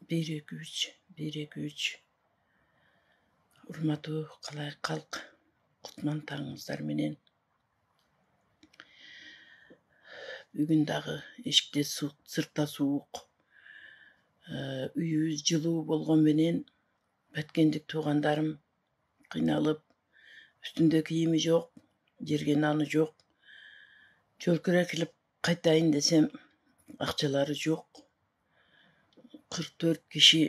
1 2 3 1 2 3 Урматтуу калай калк кутман таңыңыздар менен. Бүгүн дагы эшикте сыртта суук, үйүбүз жылуу болгон менен баткендик туугандарым кыйналып, үстүндө кийими жок, жерге наны жок. Чөлкүрө килип кайтайын десем, акчалары жок. 44 киши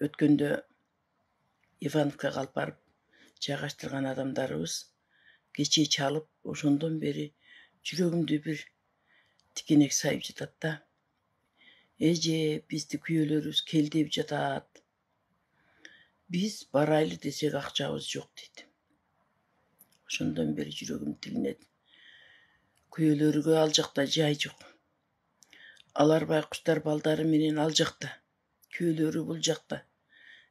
өткөндө Ивановка алып барып жайгаштырган адамдарыбыз кечээ чалып, ошондон бери жүрөгүмдү бир тикенек сайып жатат да. Эже, бизди күйөөлөрүбүз кел деп жатат. Биз барайлы десек акчабыз жок дейт. Ошондон бери жүрөгүм тилинет. Күйөөлөргө ал жакта жай жок. Алар байкуштар балдары менен ал жакта, күйөөлөрү бул жакта.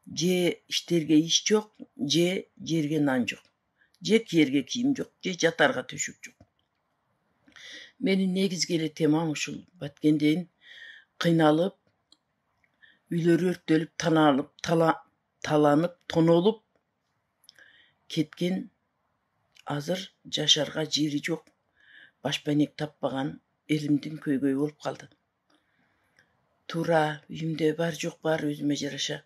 Же иштерге иш жок, же жерге нан жок. Же кийерге кийим жок, же жатарга төшөк жок. Менин негизги эле темам ушул. Баткенден кыйналып, үйлөрү өрттөлүп, таланып, тонолуп кеткен, азыр жашарга жери жок, башпанек таппаган элимдин көйгөйү болуп калды. Туура, үйүмдө бар жок бар өзүмө жараша.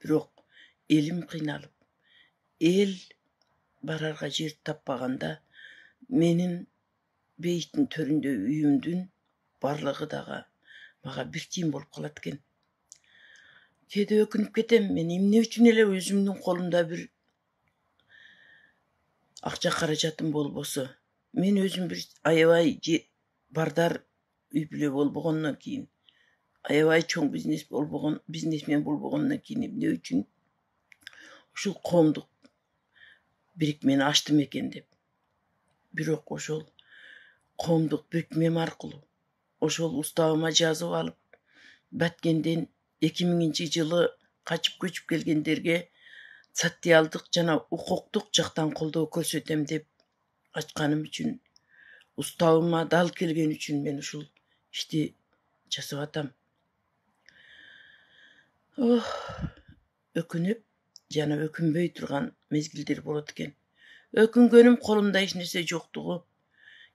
Бирок элим кыйналып, эл барарга жер таппаганда менин бейиттин төрүндө үйүмдүн барлыгы дагы мага бир тийин болуп калат экен. Кээде өкүнүп кетем, мен эмне үчүн эле өзүмдүн колумда бир акча каражатым болбосо. Мен өзүм бир аябай бардар үй бүлө болбогондон кийин, аябай чоң бизнесмен болбогондон кийин эмне үчүн ушул коомдук бирикмени ачтым экен деп. Бирок ошол коомдук бирикмем аркылуу, ошол уставыма жазып алып, Баткенден 2000-жылы качып көчүп келгендерге социалдык жана укуктук жактан колдоо көрсөтөм деп ачканым үчүн, уставыма дал келген үчүн мен ушул ишти жасап атам. Өкүнүп жана өкүнбөй турган мезгилдер болот экен. Өкүнгөнүм колумда эч нерсе жоктугу.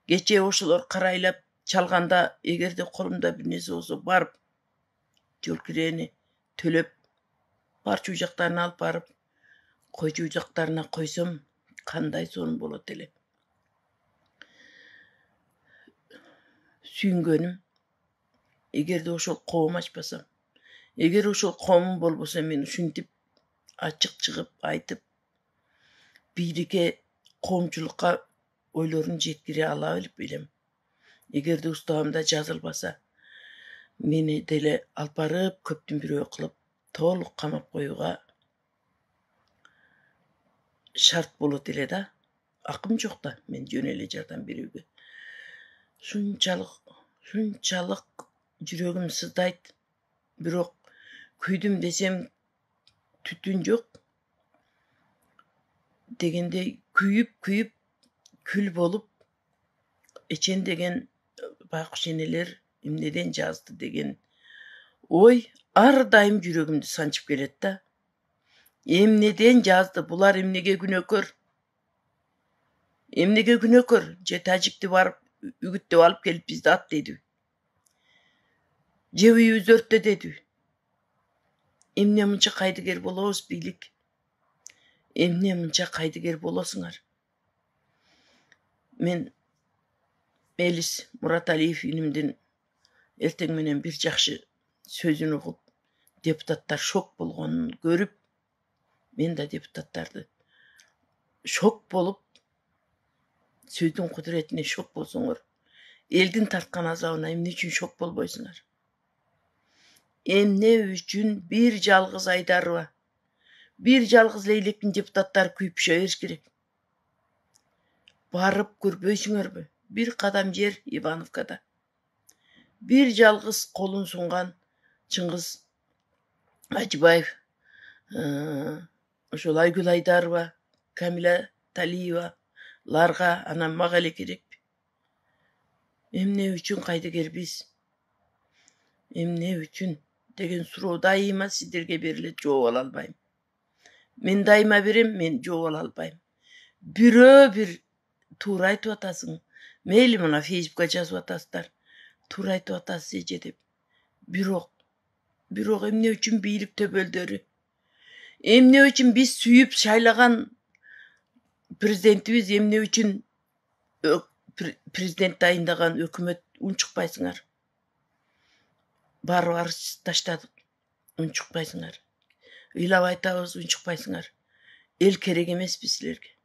Кечээ ошолор карайлап чалганда, эгерде колумда бир нерсе болсо барып, жол кирени төлөп, бар чуужактарын алып барып, кой чуужактарына койсом, кандай сонун болот эле. Сүйүнгөнүм, эгерде ошол коом ачпасам, эгер ошол коомум болбосо, мен ушинтип ачык чыгып айтып, бийикке коомчулукка ойлорун жеткире ала белем. Эгерде уставымда жазылбаса, мени деле алып барып көптүн бирөө кылып толук камап коюуга шарт болот эле да. Акым жок да мен жөн эле жардам берүүгө. Шунчалык жүрөгүм сыздайт. Бирок күйдүм десем түтүн жок. Дегендей күйүп күл болуп, эчен деген байкуш энелер эмнеден жазды деген ой ар дайым жүрөгүмдү санчып келет да. Эмнеден жазды, булар эмнеге күнөөкөр? Эмнеге күнөөкөр? Же тажикти барып үгүттөп алып келип бизди ат дедиби? Же үйүбүздү өрттө дедиби? Эмне мынча кайдыгер болобуз, бийлик? Эмне мынча кайдыгер болосуңар? Мен Мелис Мураталиев инимдин эртең менен бир жакшы сөзүн угуп, депутаттар шок болгонун көрүп, мен да депутаттарды шок болуп, сөздүн кудуретине шок болсоңор, элдин тарткан азабына эмне үчүн шок болбойсуңар? Эмне үчүн бир жалгыз Айдарова, бир жалгыз Лейлектин депутаттары күйүп пишө бериш керек? Барып көрбөйсүңөрбү? Бир кадам жер Ивановкада. Бир жалгыз колун сунган Чыңгыз Ажыбаев, ошол Айгүл Айдарова, Камила Талиева, ларга анан мага эле керекпи? Эмне үчүн кайдыгер биз? Эмне үчүн? деген суроо дайыма сиздерге берилет, жооп ала албайм. Мен дайыма берем, мен жооп ала албайм. Бирөө бир туура айтып атасың. Мейли мына Facebook'a жазып атасыздар. Туура айтып атасыз эже деп. Бирок эмне үчүн бийлик төбөлдөрү? Эмне үчүн биз сүйүп шайлаган президентибиз эмне үчүн президент дайындаган өкмөт унчукпайсыңар? Баары арыз таштадык. Унчукпайсыңар. Ыйлап айтабыз, унчукпайсыңар. Эл керек эмеспи силерге?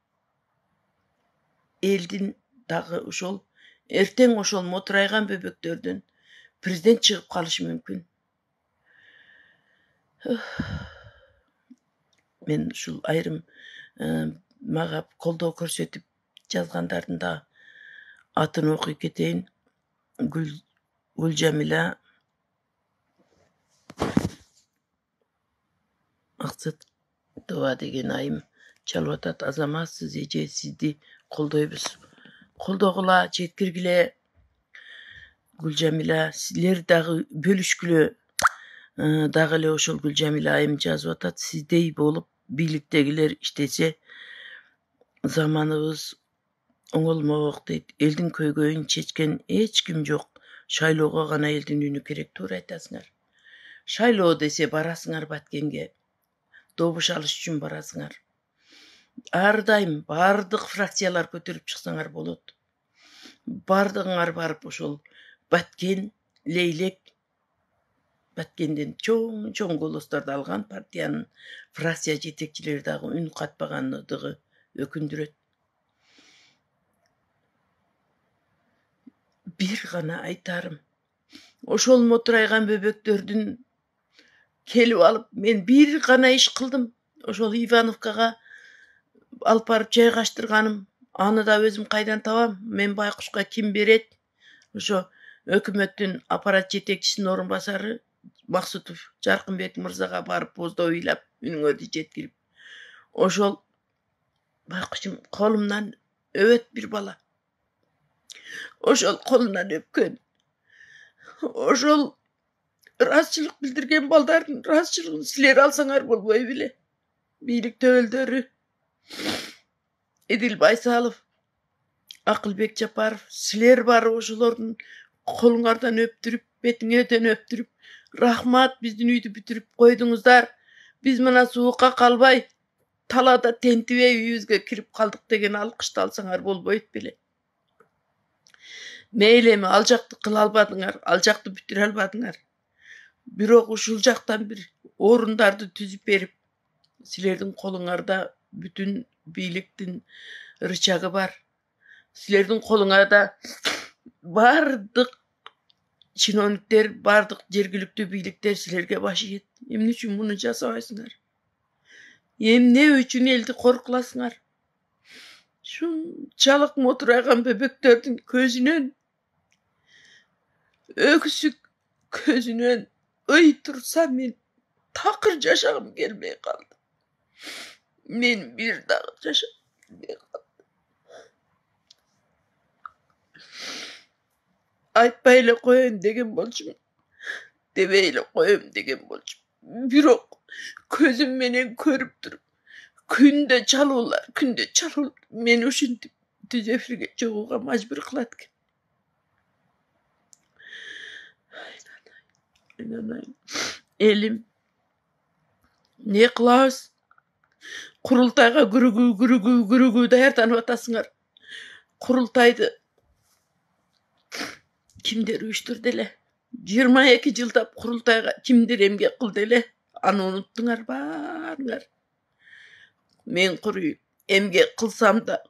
Элдин дагы ошол эртең ошол мотурайган бөбөктөрдөн президент чыгып калышы мүмкүн. Мен ушул айрым мага колдоо көрсөтүп жазгандардын да атын окуй кетейин. Гүлжамила Максатова деген айым чалып атат. Азаматсыз эже, сизди колдойбуз. Колдогула, жеткиргиле. Гүлжамила, силер дагы бөлүшкүлө. Дагы эле ошол Гүлжамила айым жазып атат. Сиздей болуп бийликтегилер иштесе заманыбыз оңолмок дейт. Элдин көйгөйүн чечкен эч ким жок. Шайлоого гана элдин үнү керек. Туура айтасыңар. Шайлоо десе барасыңар Баткенге. Добуш алыш үчүн барасыңар. Ар дайым бардык фракциялар көтөрүп чыксаңар болот. Бардыгыңар барып ошол Баткен, Лейлек, Баткенден чоң голосторду алган партиянын фракция жетекчилери дагы үн катпагандыгы өкүндүрөт. Бир гана айтарым. Ошол мотурайган бөбөктөрдүн келип алып, мен бир гана иш кылдым. Ошол Ивановкага алып барып жайгаштырганым. Аны да өзүм кайдан табам? Мен байкушка ким берет? Ошо өкмөттүн аппарат жетекчисинин орун басары Максутов Жаркынбек мырзага барып боздоо ыйлап, үнүңөрдү жеткирип. Ошол байкушум колумдан өбөт бир бала. Ошол колунан өпкөн. Ошол ыраазычылык билдирген балдардын ыраазычылыгын силер алсаңар болбой беле? Бийлик төбөлдөрү. Эдил Байсалов, Акылбек Жапаров, силер барып ошолордун колуңардан өптүрүп, бетиңерден өптүрүп, рахмат, биздин үйдү бүтүрүп койдуңуздар. Биз мына суукка калбай, талаада тентибей үйүбүзгө кирип калдык деген алкышты алсаңар болбойт беле? Мейли эми ал жакты кыла албадыңар, ал жакты бүтүрө албадыңар. Бирок ушул жактан бир орундарды түзүп берип, силердин колуңарда бүтүн бийликтин рычагы бар. Силердин колуңарда бардык чиновниктер, бардык жергиликтүү бийликтер силерге баш ийет. Эмне үчүн муну жасабайсыңар? Эмне үчүн элди коркуласыңар? Шунчалык мотурайган бөбөктөрдүн көзүнөн, өкүсүк көзүнөн ый турса, мен такыр жашагым келбей калды. Мен бир дагы жашагым келбей калды. Айтпай эле коеюн деген болчумун. Дебей эле коем деген болчумун. Бирок көзүм менен көрүп туруп, күндө чалуулар. Мени ушинтип түз эфирге чыгууга мажбур кылат экен. Элим, не кылабыз? Курултайга күрүгүү даярданып атасыңар. Курултайды кимдер уюштурду эле? 22 жылдап курултайга кимдер эмгек кылды эле? Аны унуттуңар баарыңар. Мен курuyup эмгек кылсам да,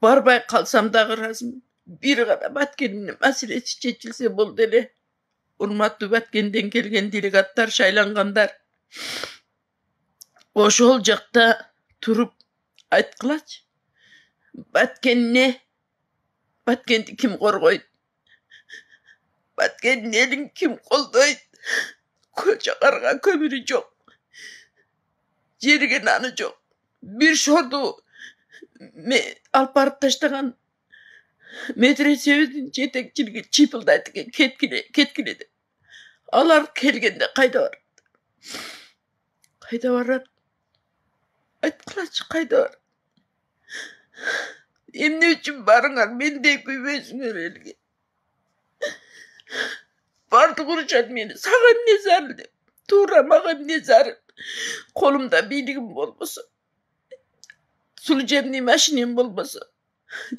барбай калсам дагы ыраазымын. Бир гана Баткендин маселеси чечилсе болду эле. Урматтуу Баткенден келген делегаттар, шайлангандар. Ошол жакта туруп айткылачы. Баткенне, Баткенди ким коргойт? Баткендин элин ким колдойт? Чакарга көмүрү жок. Жерге наны жок. Бир шорду алып барып таштаган медресебиздин жетекчилиги чыйпылдайт экен, кеткиле деп. Алар келгенде кайда барат? Кайда барат? Айткылачы, кайда барат? Эмне үчүн барыңар? Мендей күйбөйсүңөр элге. Бардык урушат мени. Сага эмне зарыл деп. Туура мага эмне зарыл? Колумда бийлигим болбосо, сулжемний машинем болбосо,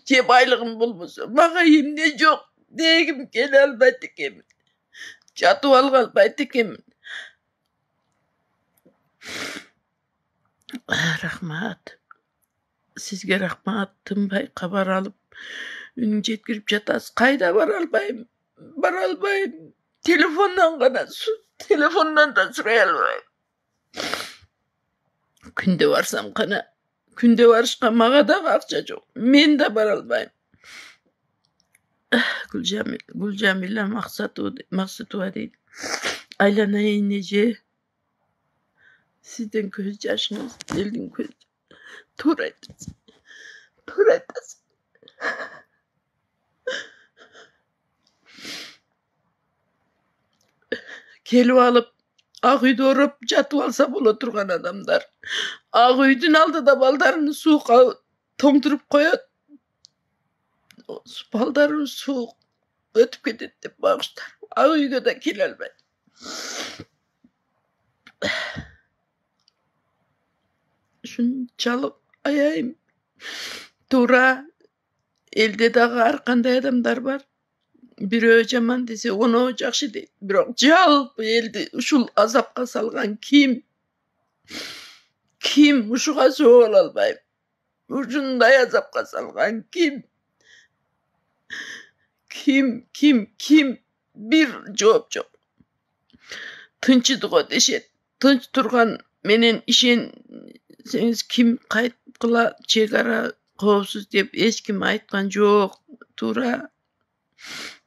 же байлыгым болбосо, мага эмне жок? Дегим келе албайт экенмин. Жатып алга албайт экенмин. Рахмат. Сизге рахмат. Тынбай кабар алып, үнүң жеткирип жатасыз. Кайда бара албайм? Бара албайм. Телефондон да сурай албайм. Күндө барсам кана, күндө барышка мага дагы акча жок. Мен да бара албайм. Гүлжамила Максатова дейт. Айланайын эже. Сиздин көз жашыңыз, элдин көз. Туура айтасыз. Туура айтасыз. Келип алып, ак үйдө ороп жатып алса боло турган адамдар. Ак үйдүн алдыда балдарын суукка тоңдуруп коет. Балдары суук өтүп кетет деп багыштар. Ак үйгө да келе албайт. Шунчалык аяйм. Туура, элде дагы ар кандай адамдар бар. Бирөө жаман десе, оноо жакшы дейт. Бирок жалпы элди ушул азапка салган ким? Ким ушуга жооп ала албайм? Ушундай азапка салган ким? Ким? Бир жооп жок. Тынчыдыго дешет. Тынч турган менен ишенсеңиз ким кайткыла чек ара коопсуз деп эч ким айткан жок. Туура.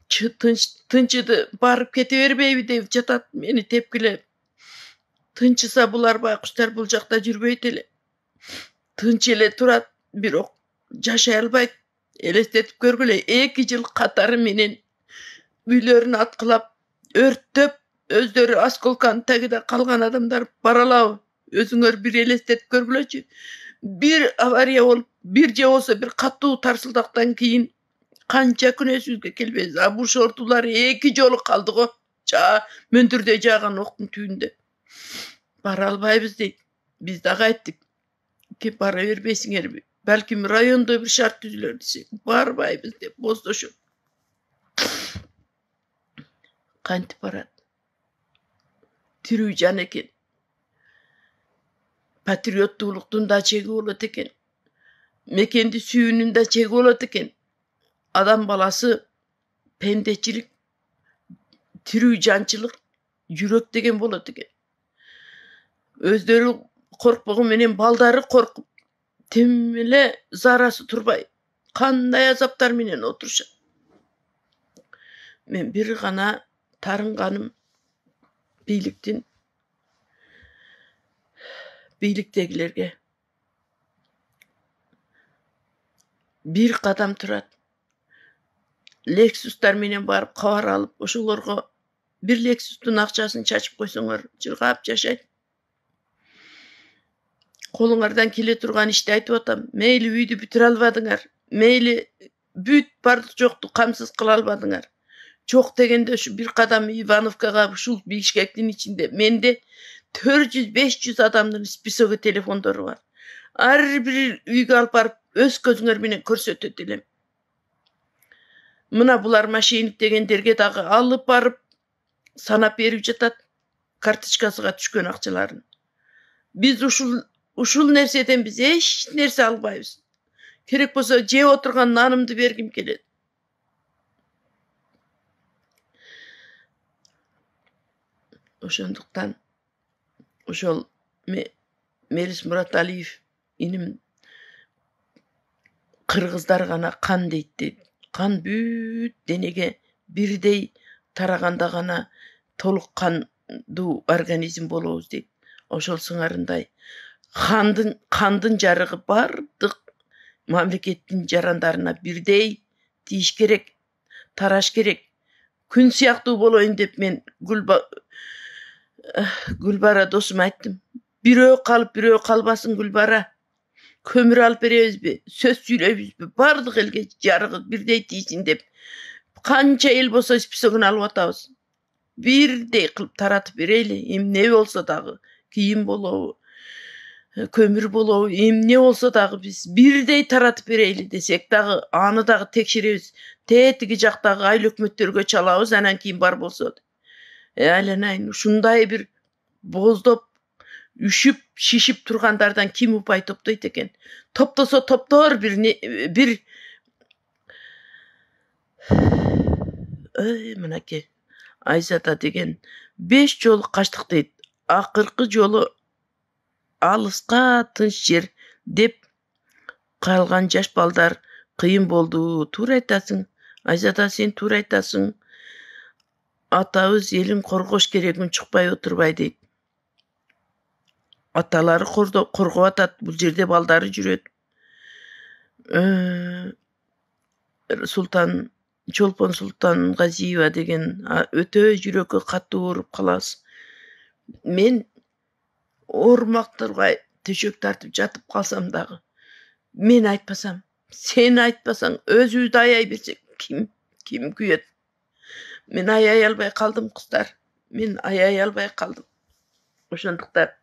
Тынчыды барып кете бербейби деп жатат мени тепкилеп. Тынчыса булар байкуштар бул жакта жүрбөйт эле. Тынч эле турат, бирок жашай албайт. Элестетип көргүлө, 2 жыл катары менен үйлөрүн аткылап, өрттөп, өздөрү осколканын тагында калган адамдар баралабы? Өзүңөр бир элестетип көргүлөчү. Бир авария болуп, бир же болсо бир катуу тарсылдактан кийин канча күн өзүбүзгө келбейбиз. А бул шортулар 2 жолу калды го. Мөндүрдө жааган октун түбүндө. Бара албайбыз дейт. Биз дагы айттык. Кеп бара бербейсиңерби? Балким райондо бир шарт түзүлөр десек, барбайбыз деп боздошот. Кантип барат? Тирүү жан экен. Патриоттуулуктун да чеги болот экен. Мекенди сүйүүнүн да чеги болот экен. Адам баласы пендечилик, тирүү жанчылык, жүрөк деген болот экен. Өздөрү коркпогу менен балдары коркуп, тим эле зарасы турбай, кандай азаптар менен отурушат. Мен бир гана тарынганым бийликтегилерге. Бир кадам турат. Лексустар менен барып кабар алып, ошолорго бир лексустун акчасын чачып койсоңор, жыргап жашайт. Колуңардан келе турган ишти айтып атам. Мейли үйдү бүтүрө албадыңар. Мейли бүт бардык жокту камсыз кыла албадыңар. Жок дегенде ушу бир кадам Ивановкага ушул Бишкектин ичинде менде 400-500 адамдын списогу телефондору бар. Ар бир үйгө алып барып өз көзүңөр менен көрсөтөт элем. Мына булар мошенник дегендерге дагы алып барып санап берип жатат карточкасыга түшкөн акчаларын. Биз ушул нерседен биз эч нерсе албайбыз. Керек болсо жеп отурган нанымды бергим келет. Ошондуктан ошол Мелис Мураталиев иним кыргыздар гана кан дейт. Кан бүт денеге бирдей тараганда гана толук кандуу организм болобуз дейт. Ошол сыңарындай кандын жарыгы бардык мамлекеттин жарандарына бирдей тийиш керек, тараш керек. Күн сыяктуу болоюн деп мен Гүлбара досума айттым. Бирөө калып, бирөө калбасын Гүлбара. Көмүр алып беребизби? Сөз сүйлөйбүзбү? Бардык элге жарыгы бирдей тийсин деп. Канча эл болсо списогун алып атабыз. Бирдей кылып таратып берейли. Эмне болсо дагы, кийим болобу, көмүр болобу, эмне болсо дагы биз бирдей таратып берейли десек дагы, аны дагы текшеребиз. Тетиги жактагы айыл өкмөттөргө чалабыз, анан кийин бар болсо. Айланайын, ушундай бир боздоп, үшүп, шишип тургандардан ким упай топтойт экен? Топтосо топтор бир мынакей Айзада деген 5 жолу качтык дейт. Акыркы жолу алыска тынч жер деп калган жаш балдар кыйын болду. Туура айтасың. Айзада, сен туура айтасың. Атабыз элин коргош керек, унчукпай отурбай дейт. Аталары коргоп атат, бул жерде балдары жүрөт. Чолпон Султан Газиева деген өтө жүрөккө катуу ооруп калабыз. Мен оорумактарга төшөк тартып жатып калсам дагы, мен айтпасам, сен айтпасаң, өзүбүздү аяй берсек, ким күйөт? Мен аяй албай калдым, кыздар. Мен аяй албай калдым. Ошондуктан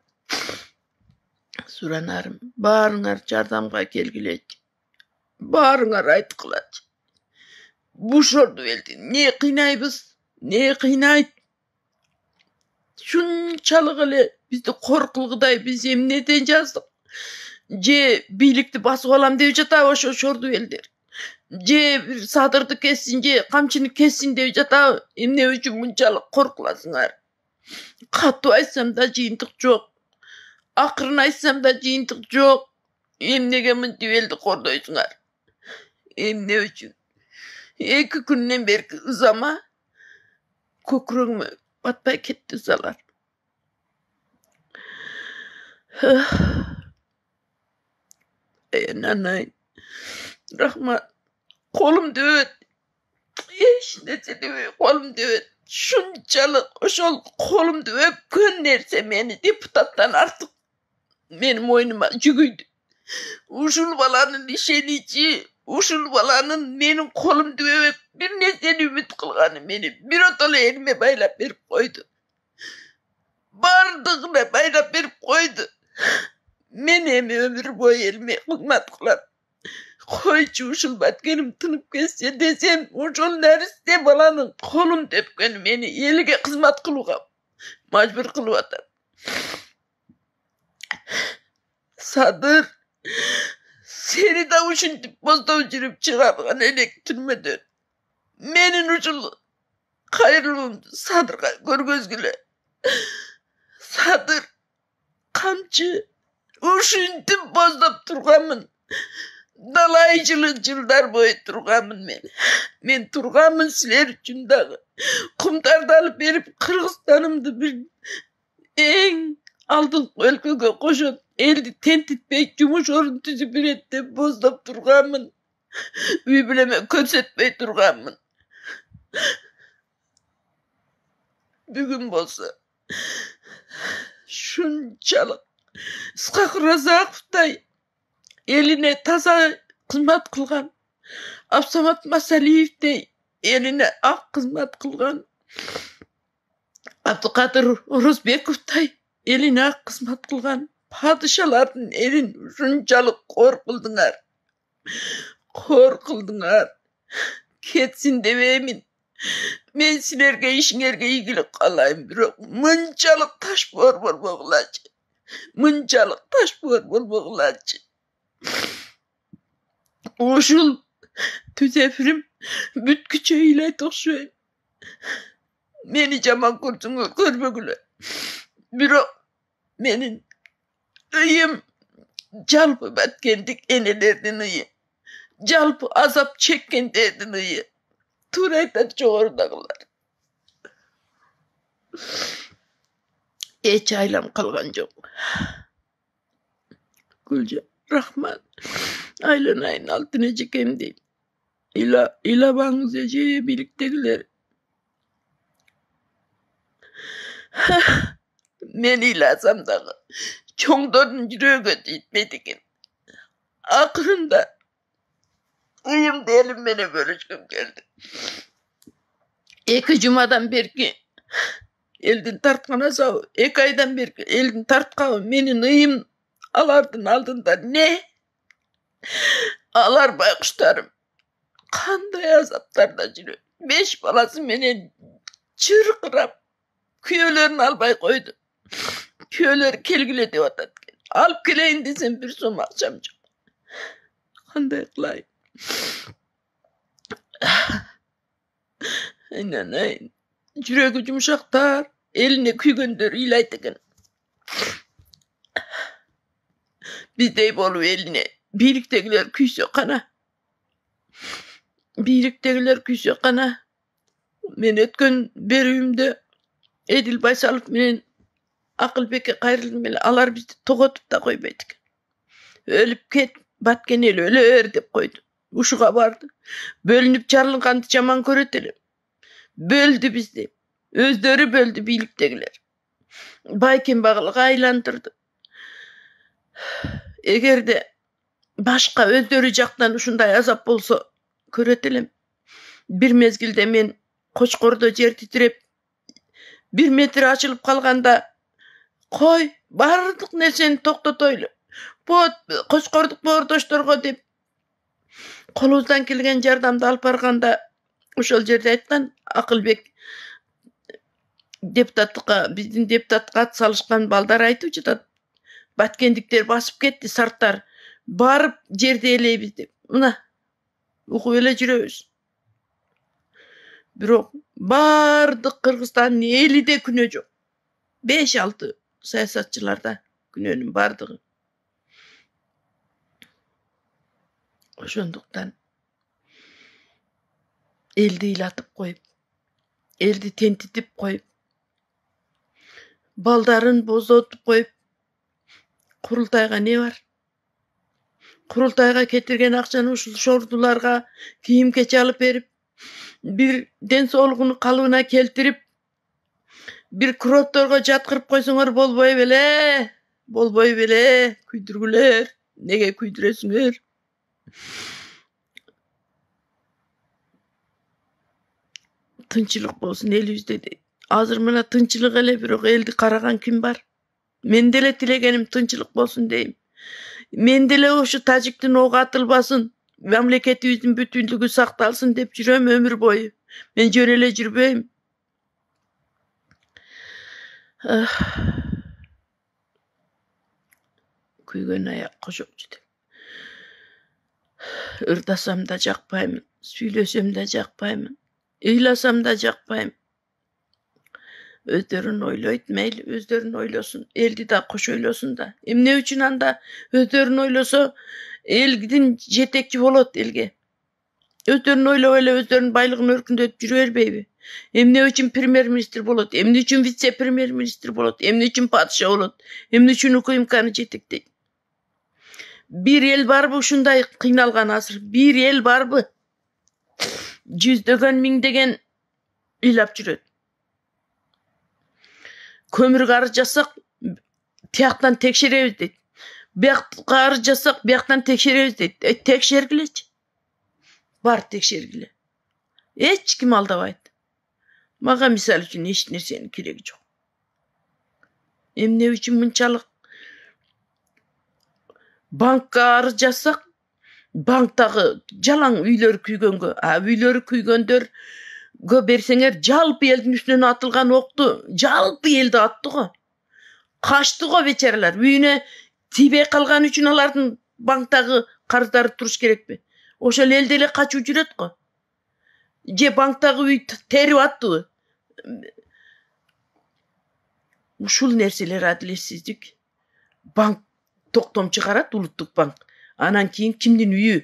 суранарым, баарыңар жардамга келгилечи. Баарыңар айткылачы. Бушорду элди не кыйнайбыз? Не кыйнайт? Шунчалык эле бизди кор кылгыдай биз эмнеден жаздык? Же бийликти басып алам деп жатабы ошо шорду элдер? Же бир садырды кессин, же камчыны кессин деп жатабы? Эмне үчүн мынчалык коркуласыңар? Катуу айтсам да жыйынтык жок. Акырын айтсам да жыйынтык жок. Эмнеге мынтип элди кордойсуңар? Эмне үчүн? 2 күндөн берки ызама көкүрөгүмө батпай кетти ызалар. Нанай, рахмат. Колум дөбөт. Эч нерсе дебей колум дөбөт. Шунчалык ошол колумду өпкөн нерсе мени депутаттан артык менин мойнума жүгүйдү. Ушул баланын ишеничи, ушул баланын менин колумду өп бир нерсени үмүт кылганы мени биротоло элиме байлап берип койду. Бардыгына байлап берип койду. Мен эми өмүр бою элиме кызмат кылам. Койчу ушул баткеним тынып кетсе десем, ушул нерсе баланын колун өпкөнү мени элге кызмат кылууга мажбур кылып атат. Садыр, сени да ушинтип боздоп жүрүп чыгарган элек түрмөдөн. Менин ушул кайрылуумду Садырга көргөзгүлө. Садыр, камчы, ушинтип боздоп турганмын. Далай жылдар бою турганмын мен. Мен турганмын силер үчүн дагы. Кумтарды алып берип, Кыргызстанымды бир эң алдыңкы өлкөгө кошот. Элди тентитпей жумуш орун түзүп берет деп боздоп турганмын. Үй бүлөмө көрсөтпөй турганмын. Бүгүн болсо шунчалык Исхак Разаковдай элине таза кызмат кылган, Абсамат Масалиевдей элине ак кызмат кылган, Абдыкадыр Орозбековдай элине ак кызмат кылган падышалардын элин ушунчалык кор кылдыңар. Кор кылдыңар. Кетсин дебеймин. Мен силерге ишиңерге ийгилик каалайм, бирок мынчалык ташбоор болбогулачы. Мынчалык ташбоор болбогулачы. Ушул түзөфүрүм бүткүчө ыйлайт окшойм. Мени жаман көрсөңөр көрбөгүлө. Бирок менин ыйым жалпы баткендик энелердин ыйы. Жалпы азап чеккендердин ыйы. Туура айтат жогорудагылар. Эч айлам калган жок. Гүлжан, рахмат. Айланайын алтын эжекем дейм. Ыйлабаңыз эже бийликтегилер. Men ilasam dağı çoңdorдун жүрөгү жетпейт экен. Акырында ıyımda elim mene bölüşküm geldi. 2 jumadan berki eldin tartkan asabı, 2 aydan berki eldin tartkanı menin ıyım alardın aldında ne? Alar baykuşlarım. Kanday azaplarda жүрөт. 5 balası menen çırkırap kүйölөрүн alбай koydu. Kүйölөр kelgile dep atat. Alıp keleyin desem bir so'm akçam jok. Kanday kılayım? Aynen. Жүрегі жұмшақтар, eline küygөндөр ыйлайт экен. Bizdey bolup eline biyriktegiler kүйsө kana. Biyriktegiler kүйsö kana. Men ötkön berүүmdө Edil Baysalov менен Акылбекке кайрылдым эле. Алар бизди тоготуп да койбойт экен. Өлүп кет, баткен эл өлөр деп койду. Ушуга барды. Бөлүнүп жарылганды жаман көрөт эле. Böldü bizdi. Özdörü böldü biyriktegiler. Baykembagылга айландырды. Эгерде башка өздөрү жактан ушундай азап болсо көрөт элем. Bir mezgilde men Koçkor'da жер titrеп 1 metr açılıp kalganda koy bardык нерсени токтотойлу. Koçkorduk boordoştorго dep kolubuzdan kelgen jardamды alып barganda ошол жерде айткан Акылбек депутаттыкка биздин депутатка ат салышкан балдар айтып жатат. Баткендиктер басып кетти, сарттар. Барып жерди элейбиз деп. Мына угуп эле жүрөбүз. Бирок бардык Кыргызстандын элиде күнөө жок. 5-6 саясатчыларда күнөөнүн бардыгы. Ошондуктан eldi ilatıp koyup, eldi tentitip koyup, baldarın bozotup koyup, kurultayga ne var? Kurultayga getirgen akçanı uşul şordularga kiyim keçi alıp berip, bir den soğulgunu kalıbına keltirip, bir kurottorga jatkırıp koysoңор bolboy bele, küydürgüler, nege küydüresиңер? Tınçılık bolsun elibizde de. Azır mına tınçılık ele birok eldi karagan kim var? Men dele tilegenim tınçılık bolsun deyim. Men dele oşu Tajiktin oğu atılbasın. Memleketibizin bütünlüğü saktalsın dep жүрөm ömür boyu. Men jörele жүрбөйм. Küygön ayak koşokçu dep. Irdasam da jakpayмын, süйлөsöm da jakpayмын. Ыйласам da jakpayм. Özdörün oyloyt meyli, özdörün oylosun. Eldi da koş oylosun da. Emne üçün anda özdörün oyloso elgidin jetekçi bolot elge. Özdörün oylo ele özdörün baylığını örkündöp жүрө бербейби? Emne üçün premier minister bolot, emne üçün vice premier minister bolot, emne üçün padişa bolot, emne üçün ukuyumkanı jetekteyt. Bir el barбы ушундай кыйналган азыр? Bir el barбы? Жүздөгөн миңдеген ыйлап жүрөт. Kömür karıcasak tiyaktan tekşeremiz deydi. Karıcasak biyaktan tekşeremiz deydi. Tekşergileç. Var tekşergile. Hiç kim aldabaydı. Maga misal üçün hiç nersenin keregi yok. Emne üçün mınçalık bankka arıcasak banktagı jalan üylөр küygөнгө, üylөрү küygөндөр берсеңер жалпы элдин үстүнөн атылган окту жалпы элди аттı го. Качты го бечаралар. Үйүнө тийбей калган үчүн алардын банктагы карыздары туруш керекпи? Ошол элде эле качып жүрөт го. Же банктагы үй терип аттыбы? Ушул нерселер адилетсиздик. Банк токтом чыгарат, улуттук банк. Анан кийин кимдин үйү?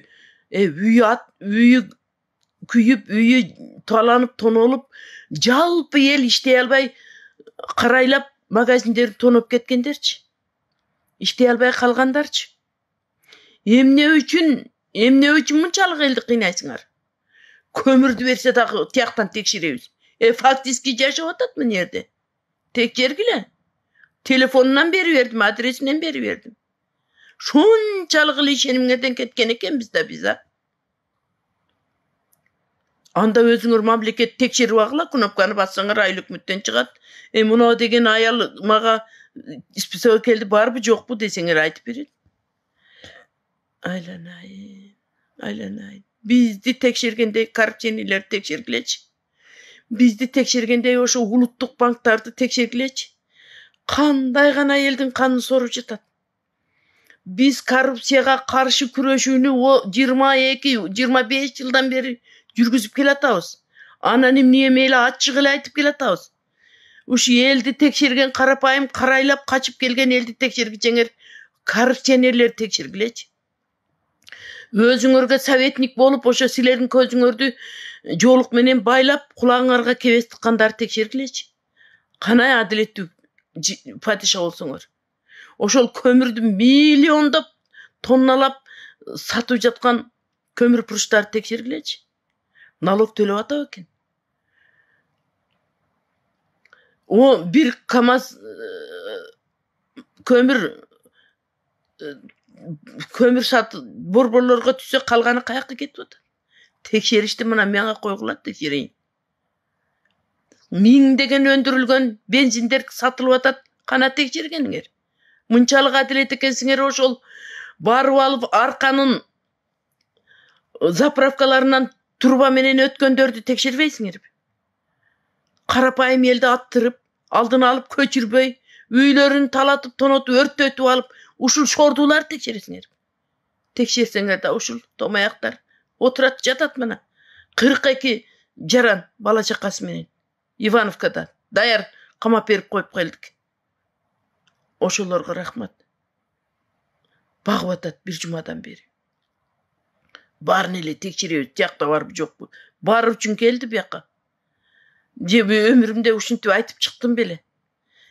Үйү kүйүп, үйү таланып, тонолуп, жалпы эл иштей албай карайлап магазиндерди тоноп кеткендерчи. Иштей албай калгандарчы. Эмне үчүн мынчалык элди кыйнайсыңар? Көмүрдү берсе дагы тияктан текшеребиз. Фактически жашап атат мына жерде. tekşergile. Telefonundan beri verdim, adresinden beri verdim. Şunçalık işenimlerden ketken eken bize. Anda özüңөр mamleket tekşerip agla, knopkаны bassaňar aylyk mütten çygat. Muna degen ayal maga ispesö keldi barby jokbu deseňer aýtyp berer. Aylanay. Bizdi tekşergende korrupsiýanylar tekşergileç. Bizdi tekşergende oşo uluttuk banktardy tekşergileç. Kanday gana eldiň kanyny sorup jatat. Biz korrupsiýaga karşı küreşүүnü o 22-25 ýyldan beri jürgüzüp kelatabız. Anonimni emeli açyk ele aýtyp kelatabız. Uşu eldi tekşergen karapayım karaylap kaçıp gelgen eldi tekşergiçeňer korrupsiýerler tekşergileç. Özüňörge sovetnik bolup oşo silerin közüňördü joluk menen baýlap kulaňarga kebes tıkkandar tekşergileç. Kanay adiletli padişa bolsoňor. Oşol kömürdü milyondap tonnalap satıp jatkan kömür puruştar tekşergileç. Nalog төлep atap eken. O bir kamaz kömür satı borborlarga tüse kalgany kayakka ketip atar. Tekşerişti mına meňe koygulat tekşereýin. Miňdegen öndürülgen benzinler satylyp atat, kana tekşergeniňer. Munçalyk adilet ekensiňer oşol barıp alıp arkanın zapravkalarından turba menen ötköndördü tekşerbeýsiňer. Karapayım elde attırıp, aldyny alıp köçürböy, üýlerini talatyp, tonotup, örttötüp alıp, uşul şordular tekşeresiňer. Tekşerseňer da uşul tomaýaklar oturat jatat mana. 42 jaran bala çakasy menen Ivanovkada daýar kamap berip koyup geldik. Oşolarga rahmat. Bagyp atat bir jumadan beri. Barın ele tekşeriyor, tiyakta var mı yok mu? Bar üçün geldi bu yaka. Ömrümde uşuntu aytıp çıktım bile.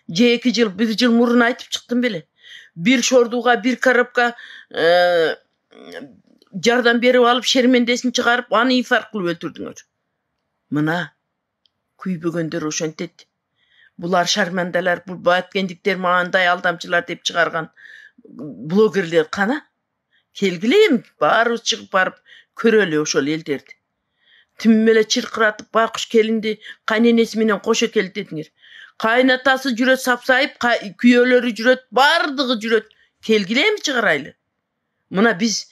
2 yıl, 1 yıl murun aytıp çıktım bile. Bir şorduğa, bir karapka jardan berip alıp şermendesini çıkarıp anı fark kılıp öldürdüňөр. Mına küýbөгөндөр oşontet. Bular şarmandalar, bu baýatkendikler maňanday aldamçılar dep çıkargan blogerler kana. Kelgileyim, bari çıkıp barıp köreli oşol elderdi. Timmele çırkıratıp bakuş kelindi, kaynenesi menen koşa keldi dediňer. Kaynatası jüret sapsayıp, küyölörü jüret, bardygy jüret. Kelgileyim çıgaraýly. Muna biz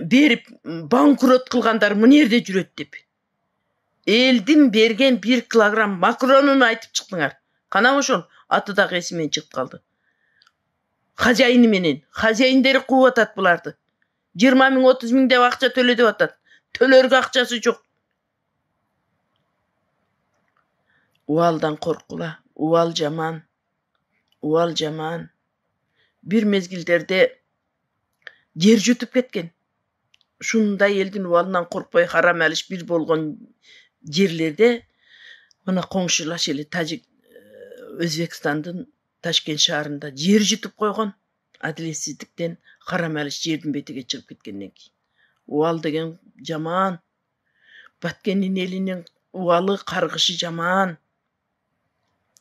berip bankrot kılgandar mı nerde jüret dep. Eldin bergen 1 kilogram makronunu aytıp çıktıňar. Kana oşol aty da esime çıkıp kaldı. Hajaýyny menen, hajaýyndary kup atat bulardy. 20 000 30 000 dep akça töledip atat. Tölerge akçası jok. Uvaldan korkula, uval jaman. Bir mezgilderde yer jutup ketken. Şunday eldin uvaldan korkpay haram aliş bir bolgon yerlerde mına koňşulaş eli Tajik Özbekistandın Taşkent şaharında yer jutup koygon. Adiletsizlikten haram aliş yerden betige çıkıp ketkenden keyin. Uval degen jaman. Batkenin elinin uvalı kargışı jaman.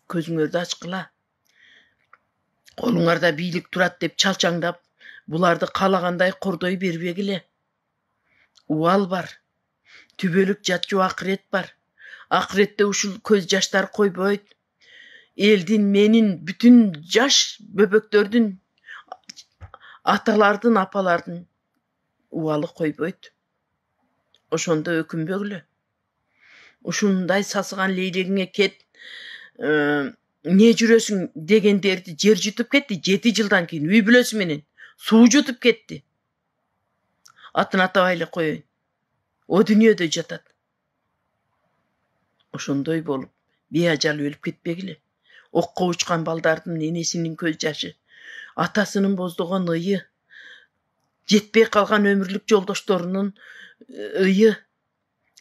Közüňördi açkıla. Koluňarda biýlik turat dep çalçaňdap, bulardy kalaganday kordoy berbegile. Uval bar. Tübölük jatjy ahiret bar. Ahiretde uşul köz jaşlar koýboýt. Eldin menin bütün jaş böböktördün, atalardın, apalardın uvalı koýboýt. Oşonda ökünbögile. Uşunday sasıgan leylegiňe ket, ne jürösüň degenderdi jer jutup ketdi. 7 ýyldan keyin üý bülösü menen suw jutup ketdi. Atyny atabaýla koýoýun. O dünýede jatat. Oşondoy bolup beýajal ölüp ketbegile. Okka uçkan baldardın nenesinin köz jaşı, atasının bozduğun ıyı, jetpey kalgan ömürlük joldoştorunun ıyı,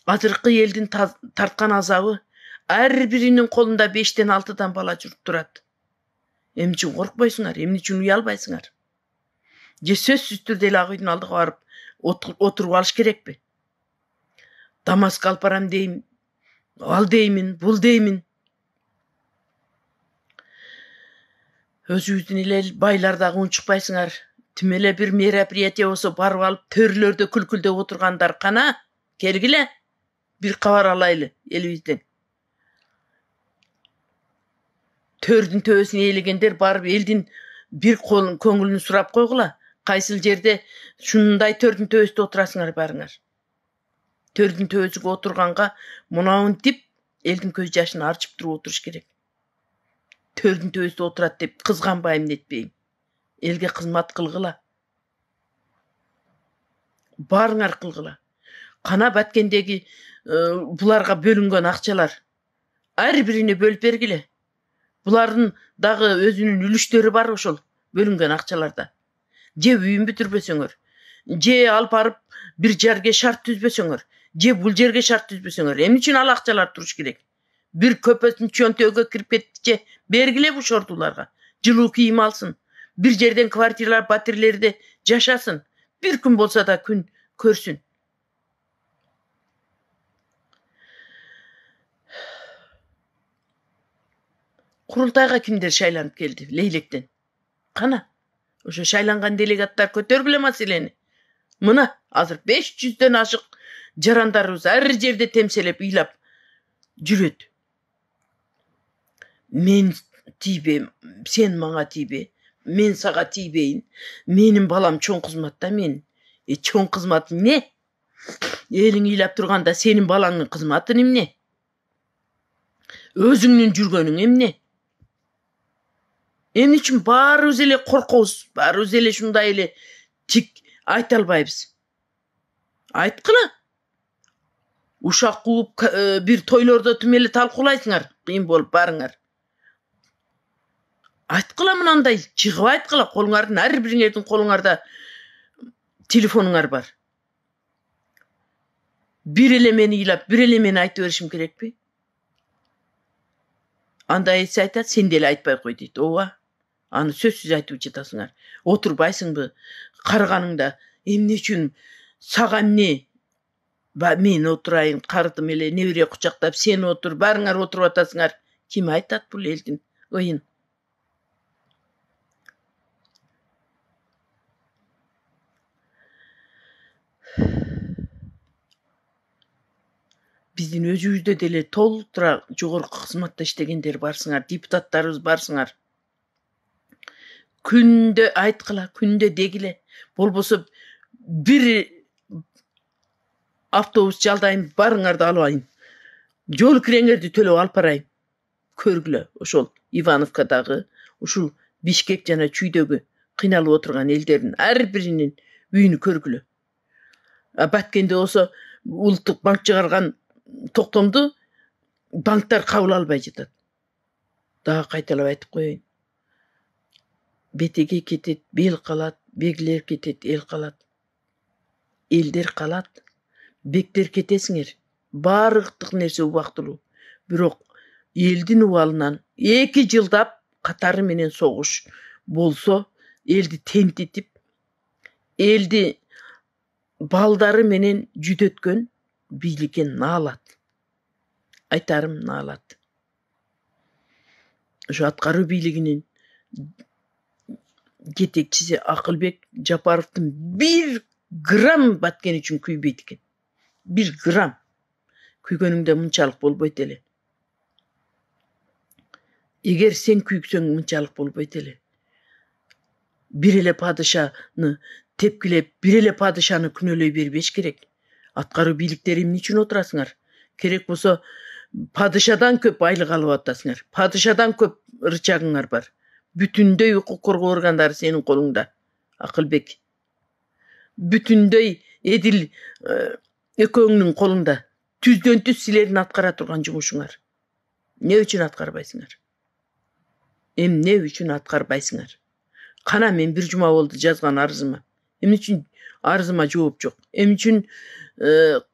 adırkı eldin tartkan azabı, her birinin kolunda 5'ten 6'dan bala jürüp turat. Emni üçün korkboysuňar, emni üçün uyalbaysyňar. Je sözsüz türde el Agüýdün aldyga baryp oturup alış kerekpi? Damask alparam deyim, al deymin, bul deymin. Өзүбүздүн эле байлардагы унчукпайсыңар. Тим эле бир мероприятие болсо барып алып төрлөрдө күлкүлдөп отургандар кана. Келгиле. Bir кабар алайлы элибизден. Төрдүн төбөсүнө ээлегендер барып элдин bir көңүлүн сурап койгула. Кайсыл жерде шундай төрдүн төбөсүндө отурасыңар барыңар. Төрдүн төбөсүгө отурганга мынауынтип элдин көз жашын арчып туруп отуруш керек. Төрдүн төбөсүндө отурат деп кызганбайм нетпейм. Элге кызмат кылгыла. Барыңар кылгыла. Кана Баткендеги буларга бөлүнгөн акчалар ар бирине бөлүп бергиле. Булардын дагы өзүнүн үлүштөрү бар ошол бөлүнгөн акчаларда. Же үйүн бүтүрбөсөңөр, же алып барып bir жерге шарт түзбөсөңөр, же бул жерге шарт түзбөсөңөр, эмне үчүн ал акчалар туруш керек? Bir көпөсүн чөнтөөгө кирип кетчи бергиле бу шортуларга. Жылуу кийим алсын. Bir жерден квартиралар, батирлерде жашасын. Bir күн болса да күн көрсүн. Курултайга кимдер шайланып келди? Лейлектен. Кана? Ошо шайланган делегаттар көтөргүлө маселени. Мына азыр 500дөн ашык жарандарыбыз ар жерде темселеп ыйлап жүрөт. Мен тийбейм, сен мага тийбе, мен сага тийбейин. Менин балам чоң кызматта мен. Чоң кызмат эмне? Элиң ыйлап турганда сенин балаңдын кызматы эмне? Өзүңдүн жүргөнүң эмне? Эмне үчүн баарыбыз эле коркобуз, баарыбыз эле шундай эле тик айта албайбыз? Айткыла. Ушак кууп bir тойлордо тим эле талкуулайсыңар, кыйын болуп барыңар. Айткыла мынандай, чыгып айткыла, колуңардын ар бириңердин колуңарда телефонуңар бар. Bir эле мени ыйлап, bir эле мени айтып беришим керекпи? Анда эси айтат, сен деле айтпай кой дейт. Ооба. Аны сөзсүз айтып жатасыңар. Отурбайсыңбы? Карыганыңда эмне үчүн сага эмне? Мен отурайын, карыдым эле небере кучактап, сен отур, барыңар отуруп атасыңар. Ким айтат бул элдин ыйын? Биздин өзүбүздө деле толтура жогорку кызматта иштегендер барсыңар, депутаттарыбыз барсыңар. Күндө айткыла, күндө дегиле. Болбосо bir автобус жалдайын, барыңарды алып алайын. Жол киреңерди төлөп алып барайын. Көргүлө, ошол Ивановкадагы, ушул Бишкек жана Чүйдөгү кыйналып отурган элдердин ар биринин үйүнү көргүлө. Баткенде болсо улуттук банк чыгарган токтомду банктар кабыл албай жатат. Дагы кайталап айтып коеюн. Бетеге кетет, бел калат, бегилер кетет, эл калат. Элдер калат, бектер кетесиңер. Бардык нерсе убактылуу. Бирок элдин убалынан 2 жылдап катары менен согуш болсо, элди тентитип, элди балдары менен жүдөткөн бийликке наалат. Айтарым наалат. Ошо аткаруу бийлигинин жетекчиси Акылбек Жапаровдун 1 грамм Баткен үчүн күйбөйт экен. 1 грамм. Күйгөнүңдө мынчалык болбойт эле. Эгер сен күйсөң мынчалык болбойт эле. Bir эле падышаны тепкилеп, bir эле падышаны күнөөлөй бербеш керек. Аткаруу бийликтери эмне үчүн отурасыңар? Керек болсо падышадан көп айлык алып атасыңар. Падышадан көп рычагыңар бар. Бүтүндөй укук коргоо органдары сенин колуңда. Акылбек. Бүтүндөй Эдил экөөңнүн колуңда. Түздөн түз силердин аткара турган жумушуңар. Эмне үчүн аткарбайсыңар? Эмне үчүн аткарбайсыңар? Кана мен 1 жума болду жазган арызыма. Эмне үчүн арызыма жооп жок? Эмне үчүн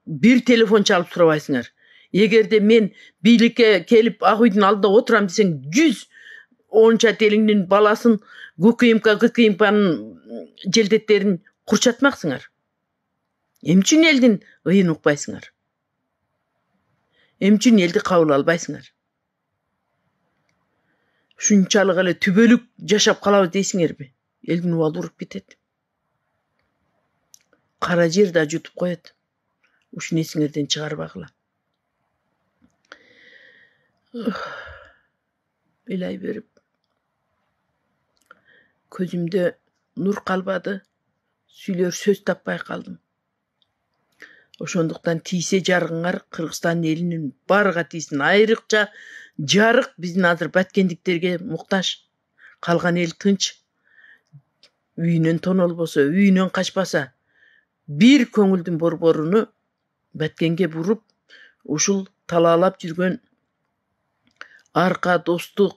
bir телефон чалып сурабайсыңар? Эгерде мен бийликке келип ак үйдүн алдында отурам десең, 100 онча телиңдин баласын ГКМКнын желдеттерин курчатмаксыңар. Эмне үчүн элдин ыйын укпайсыңар? Эмне үчүн элди кабыл албайсыңар? Ушунчалык эле түбөлүк жашап калабыз дейсиңерби? Элдин убалы уруп кетет. Кара жер да жутуп коет. Ушуну эсиңерден чыгарбагыла. Ыйлай берип көзүмдө нур калбады, сүйлөр сөз таппай калдым. Ошондуктан тийсе жарыгыңар Кыргызстан элинин барга тийсин. Айрыкча жарык биздин азыр баткендиктерге муктаж. Калган эл тынч. Үйүнөн тонолбосо, үйүнөн качпаса, бир көңүлдүн борборуну баткенге буруп, ушул талаалап жүргөн Арка, Достук,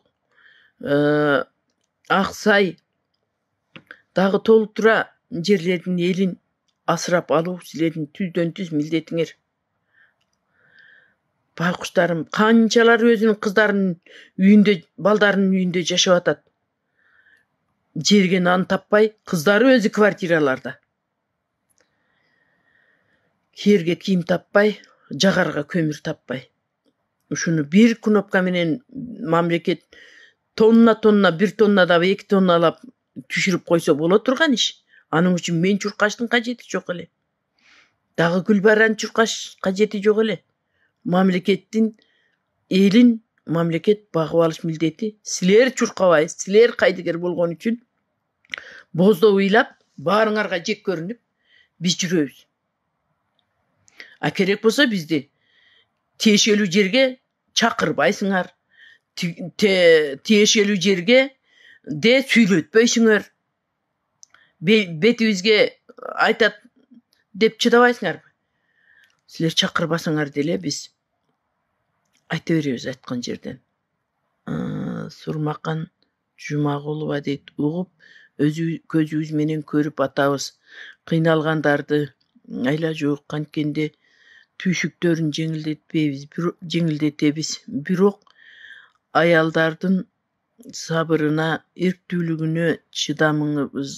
Аксай дагы толуп тура жерлердин элин асырап алуу силердин түздөн түз милдетиңер. Байкуштарым, канчалар өзүнүн кыздарынын үйүндө, балдарынын үйүндө жашап атат. Жерге нан таппай, кыздары өзү квартираларда. Кийерге кийим таппай, жагарга көмүр таппай. Ушуну бир кнопка менен мамлекет тонна, бир тоннада 2 тонналап түшүрүп койсо боло турган иш. Анын үчүн мен чуркаштын кажети жок эле. Дагы Гүлбараны чуркаш кажети жок эле. Мамлекеттин элин мамлекет багып алыш милдети. Силер чуркабай, силер кайдыгер болгон үчүн боздо ыйлап, баарыңарга жек көрүнүп, биз жүрөбүз. А керек болсо бизди тиешелүү жерге чакырбайсыңар. Тиешелүү жерге де сүйлөтпөйсүңөр. Бетибизге айтат деп чыдабайсыңарбы? Силер чакырбасаңар деле биз айта беребиз айткан жерден. Сурмакан Жумагулова дейт, угуп көзүбүз менен көрүп атабыз. Кыйналгандарды айла жок канткенде түйшүктөрүн жеңилдетебиз. Бирок аялдардын сабырына, эрктүүлүгүнө чыдамыңыбыз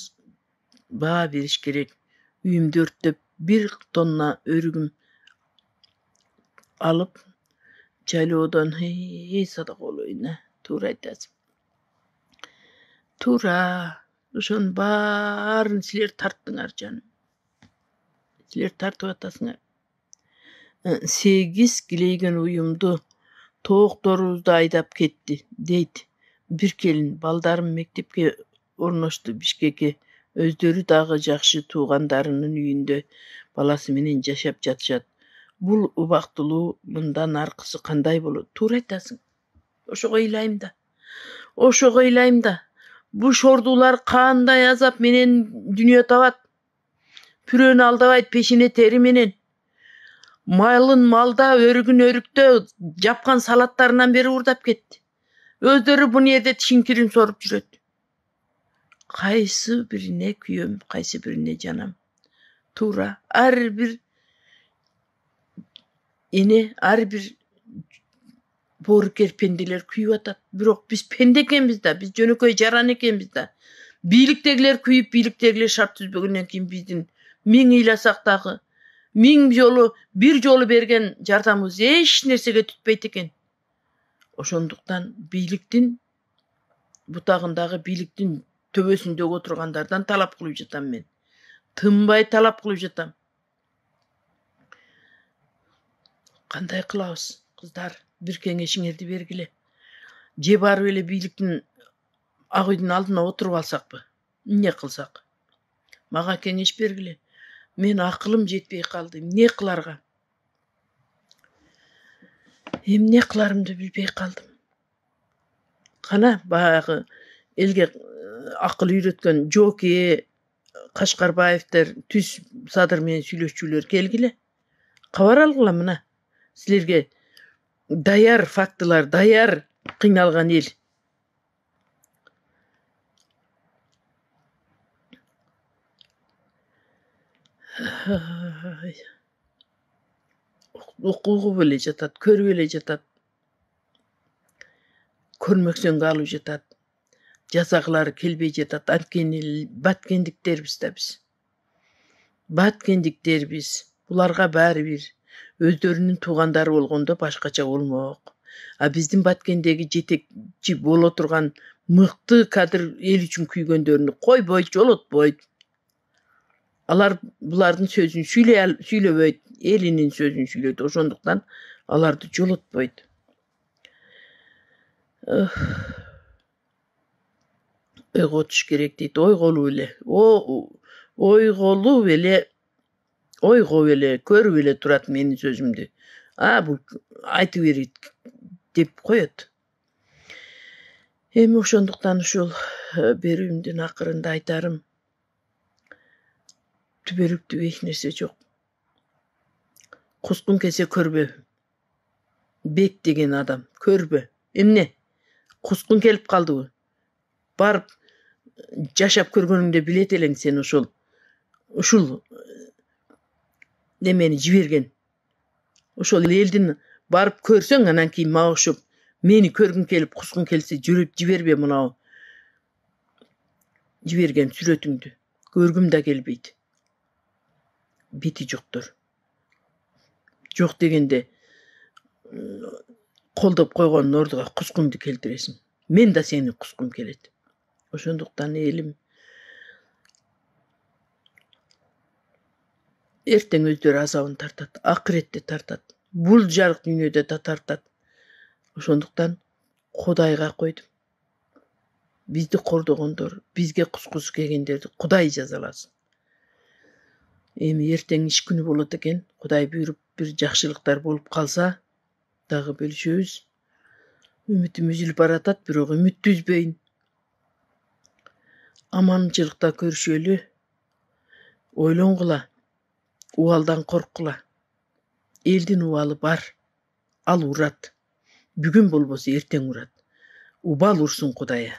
баа бериш керек. Үйүмдү өрттөп 1 тонна өрүгүм алып жайлоодон садак болоюн. Туура айтасың. Туура. Ошонун баарын силер тарттыңар жаным. Силер тартып атасыңар. 8 килейген уюмду тоокторубузду айдап кетти, дейт. Бир келин, балдарым мектепке орношту Бишкекке. Өздөрү дагы жакшы туугандарынын үйүндө баласы менен жашап жатышат. Бул убактылуундан аркысы кандай болот? Туура айтасың. Ошого ыйлайм да. Бул шордуулар кандай азап менен дүнүйө табат. Пүрөнү алдабайт пешине тери менен. Малын малда, өрүгүн өрүктө, жапкан салаттарынан бери урдап кетти. Өздөрү бул жерде тишин кирин соруп жүрөт. Кайсы бирине күйөм, кайсы бирине жанам. Туура. Ар бир эне, ар бир боорукер пенделер күйүп атат. Бирок биз пенде экенбиз да, биз жөнөкөй жаран экенбиз да. Бийликтегилер күйүп, бийликтегилер шарт түзбөгөндөн кийин биздин 1000 ыйласак дагы, 1000 жолу, бир жолу берген жардамыбыз эч нерсеге түтпөйт экен. Ошондуктан бийликтин бутагындагы, бийликтин төбөсүндөгү отургандардан талап кылып жатам мен. Тынбай талап кылып жатам. Кандай кылабыз, кыздар? Бир кеңешиңерди бергиле. Же барып эле бийликтин ак үйдүн алдына отуруп алсакпы? Эмне кылсак? Мага кеңеш бергиле. Мен акылым жетпей калды. Эмне кыларга? Эмне кыларымды билбей калдым. Кана баягы элге акыл үйрөткөн Жоке, Кашкарбаевдер түз садыр менен сүйлөшчүлөр келгиле. Кабар алгыла мына. Силерге даяр фактылар, даяр кыйналган эл. Окугуп эле жатат, көрүп эле жатат. Көрмөксөнгө алып жатат. Жазагылары келбей жатат. Анткени баткендиктербиз да биз. Баткендиктербиз. Буларга баары бир. Өздөрүнүн туугандары болгондо башкача болмок. А биздин Баткендеги жетекчи боло турган мыкты кадр эл үчүн күйгөндөрүнү койбойт, жолотпойт. Алар булардын сөзүн сүйлөбөйт, элинин сөзүн сүйлөйт. Ошондуктан аларды жолотпойт. Ойготуш керек дейт. Ойголуп эле. Ойголуп эле, ойгоп эле, көрүп эле турат менин сөзүмдү. Бул айтып берет деп коет. Эми ошондуктан ушул берүүмдүн акырында айтарым. Түбөлүктүү эч нерсе жок. Кускун келсе көрбө. Бек деген адам көрбө. Эмне? Кускун келип калдыбы? Барып жашап көргөнүңдө билет элең сен ушул немени жиберген. Ошол элдин барып көрсөң, анан кийин мага окшоп мени көргүң келип кускун келсе жибербе мынау жиберген сүрөтүңдү. Көргүм да келбейт. Бети жоктор. Жок дегенде колдоп койгондун ордуга кускунду келтиресиң. Мен да сени кускум келет. Ошондуктан элим эртең өздөрү азабын тартат, акыретте тартат. Бул жарык дүйнөдө да тартат. Ошондуктан Кудайга койдум. Бизди кордогондор, бизге кускусу келгендерди Кудай жазаласын. Эми эртең иш күнү болот экен. Кудай буйруп бир жакшылыктар болуп калса, дагы бөлүшөбүз. Үмүтүм үзүлүп баратат, бирок үмүттү үзбөйүн. Аманчылыкта көрүшөлү. Ойлонгула. Убалдан корккула. Элдин убалы бар. Ал урат. Бүгүн болбосо эртең урат. Убал урсун Кудайы.